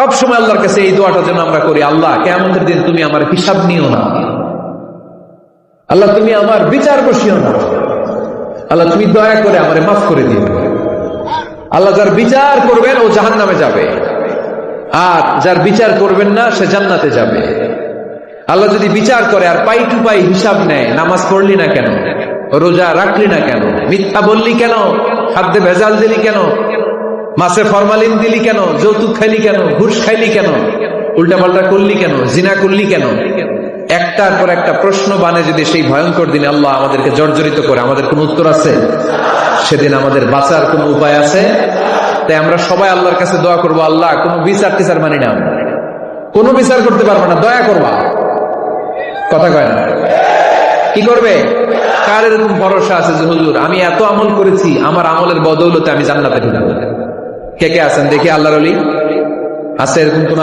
সবসময় আল্লাহর কাছে এই দোয়াটা যেন আমরা করি, আল্লাহ কিয়ামতের দিন তুমি আমার হিসাব নিও না, আল্লাহ তুমি আমার বিচার বসিও না, আল্লাহ তুমি দয়া করে আমারে মাফ করে দিও। আল্লাহ যার বিচার করবেন ও জাহান্নামে যাবে, আর যার বিচার করবেন না সে জান্নাতে যাবে। আল্লাহ যদি বিচার করে আর পাই টু পাই হিসাব নেয়, নামাজ পড়লি না কেন, রোজা রাখলি না কেন, মিথ্যা বললি কেন, খাদ্যে ভেজাল দিলি কেন, মাছে ফরমালিন দিলি কেন, যৌতুক খাইলি কেন, ঘুষ খাইলি কেন, উল্টাপাল্টা করলি কেন, জিনা করলি কেন, একটার পর একটা প্রশ্ন বানে যদি সেই ভয়ঙ্কর দিনে আল্লাহ আমাদেরকে জর্জরিত করে, আমাদের কোন উত্তর আছে? সেদিন আমাদের বাঁচার কোন উপায় আছে? তাই আমরা সবাই আল্লাহর কাছে দোয়া করবো, আল্লাহ কোন বিচার টিচার মানি না, কোন বিচার করতে পারবো না, দয়া করবা। কথা কয় না? কি করবে? কার এরকম ভরসা আছে যে হুজুর আমি এত আমল করেছি, আমার আমলের বদৌলতে আমি জান্নাতে ঢুকবো? কে কে আছেন দেখি? আল্লাহর ওলি আছে এরকম কোন?